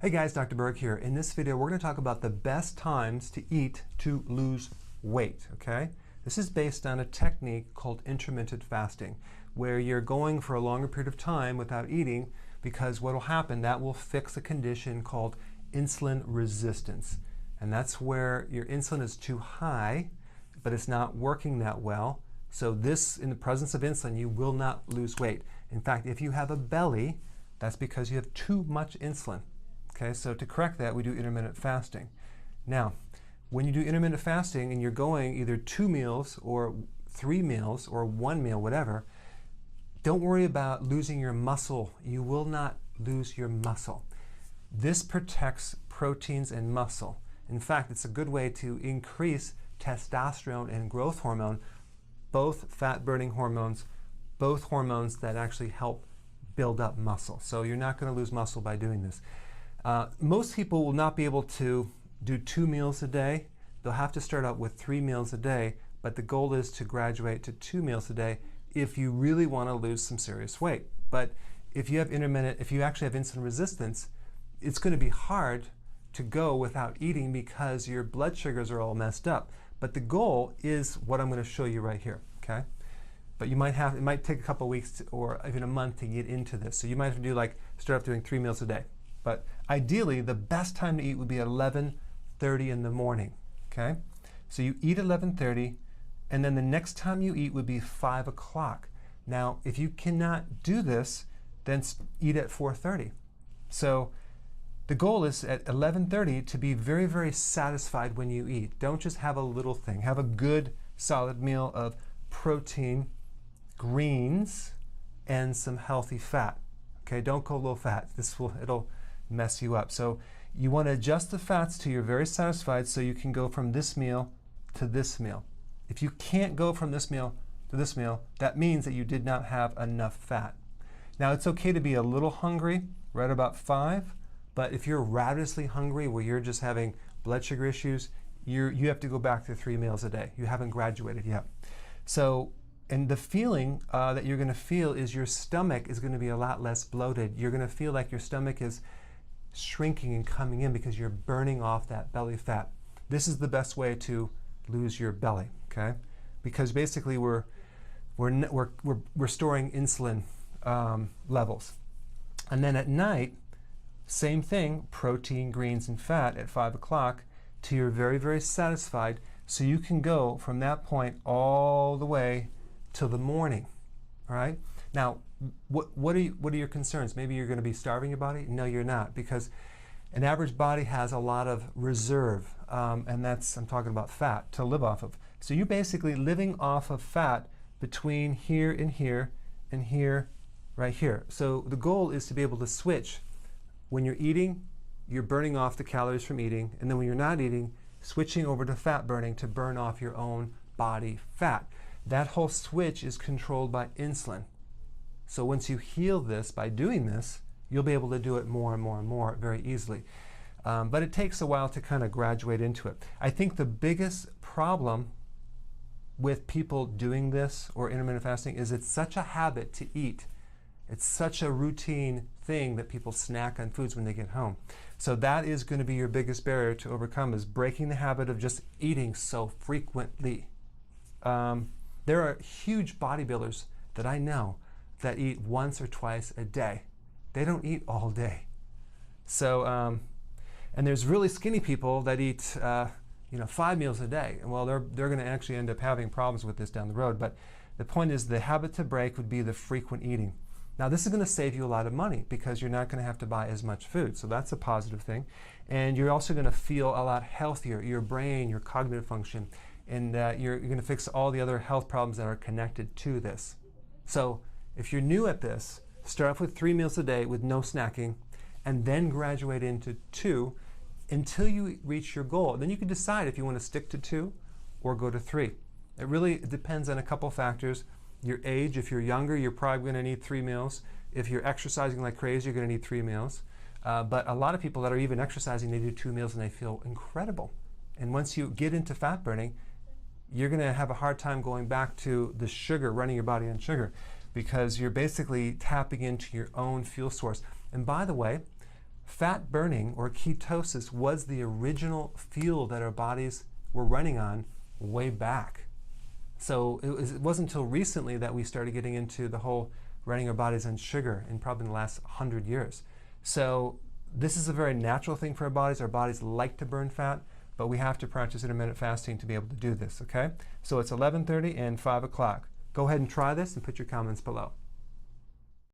Hey guys, Dr. Berg here. In this video, we're going to talk about the best times to eat to lose weight, okay? This is based on a technique called intermittent fasting, where you're going for a longer period of time without eating because what will happen, that will fix a condition called insulin resistance. And that's where your insulin is too high, but it's not working that well. So this, in the presence of insulin, you will not lose weight. In fact, if you have a belly, that's because you have too much insulin. Okay, so to correct that, we do intermittent fasting. Now, when you do intermittent fasting and you're going either 2 meals or 3 meals or 1 meal, whatever, don't worry about losing your muscle. You will not lose your muscle. This protects proteins and muscle. In fact, it's a good way to increase testosterone and growth hormone, both fat-burning hormones, both hormones that actually help build up muscle. So you're not going to lose muscle by doing this. Most people will not be able to do 2 meals a day. They'll have to start out with 3 meals a day, but the goal is to graduate to 2 meals a day if you really want to lose some serious weight. But if you actually have insulin resistance, it's going to be hard to go without eating because your blood sugars are all messed up. But the goal is what I'm going to show you right here, okay? But it might take a couple of weeks or even a month to get into this. So you might have to start off doing 3 meals a day. But ideally, the best time to eat would be at 11:30 in the morning, okay? So you eat 11:30, and then the next time you eat would be 5 o'clock. Now, if you cannot do this, then eat at 4:30. So the goal is at 11:30 to be very, very satisfied when you eat. Don't just have a little thing. Have a good, solid meal of protein, greens, and some healthy fat. Okay, don't go low fat. It'll mess you up. So you want to adjust the fats till you're very satisfied so you can go from this meal to this meal. If you can't go from this meal to this meal, that means that you did not have enough fat. Now it's okay to be a little hungry right about 5, but if you're ravenously hungry where you're just having blood sugar issues, you have to go back to 3 meals a day. You haven't graduated yet. So, and the feeling that you're going to feel is your stomach is going to be a lot less bloated. You're going to feel like your stomach is shrinking and coming in because you're burning off that belly fat. This is the best way to lose your belly, okay? Because basically we're storing insulin levels. And then at night, same thing, protein, greens, and fat at 5 o'clock till you're very, very satisfied so you can go from that point all the way till the morning, all right? Now, what are your concerns? Maybe you're going to be starving your body? No, you're not, because an average body has a lot of reserve, and I'm talking about fat, to live off of. So you're basically living off of fat between here and here and here, right here. So the goal is to be able to switch. When you're eating, you're burning off the calories from eating, and then when you're not eating, switching over to fat burning to burn off your own body fat. That whole switch is controlled by insulin. So once you heal this by doing this, you'll be able to do it more and more and more very easily. But it takes a while to kind of graduate into it. I think the biggest problem with people doing this or intermittent fasting is it's such a habit to eat. It's such a routine thing that people snack on foods when they get home. So that is going to be your biggest barrier to overcome, is breaking the habit of just eating so frequently. There are huge bodybuilders that I know that eat once or twice a day. They don't eat all day. So, and there's really skinny people that eat 5 meals a day. Well, they're going to actually end up having problems with this down the road. But the point is, the habit to break would be the frequent eating. Now, this is going to save you a lot of money because you're not going to have to buy as much food. So that's a positive thing. And you're also going to feel a lot healthier, your brain, your cognitive function, and you're going to fix all the other health problems that are connected to this. So if you're new at this, start off with 3 meals a day with no snacking, and then graduate into 2 until you reach your goal. Then you can decide if you want to stick to 2 or go to 3. It really depends on a couple factors. Your age. If you're younger, you're probably going to need 3 meals. If you're exercising like crazy, you're going to need 3 meals. But a lot of people that are even exercising, they do 2 meals and they feel incredible. And once you get into fat burning, you're going to have a hard time going back to the sugar, running your body on sugar, because you're basically tapping into your own fuel source. And by the way, fat burning or ketosis was the original fuel that our bodies were running on way back. So it wasn't until recently that we started getting into the whole running our bodies on sugar, in probably the last 100 years. So this is a very natural thing for our bodies. Our bodies like to burn fat, but we have to practice intermittent fasting to be able to do this, okay? So it's 11:30 and 5 o'clock. Go ahead and try this and put your comments below.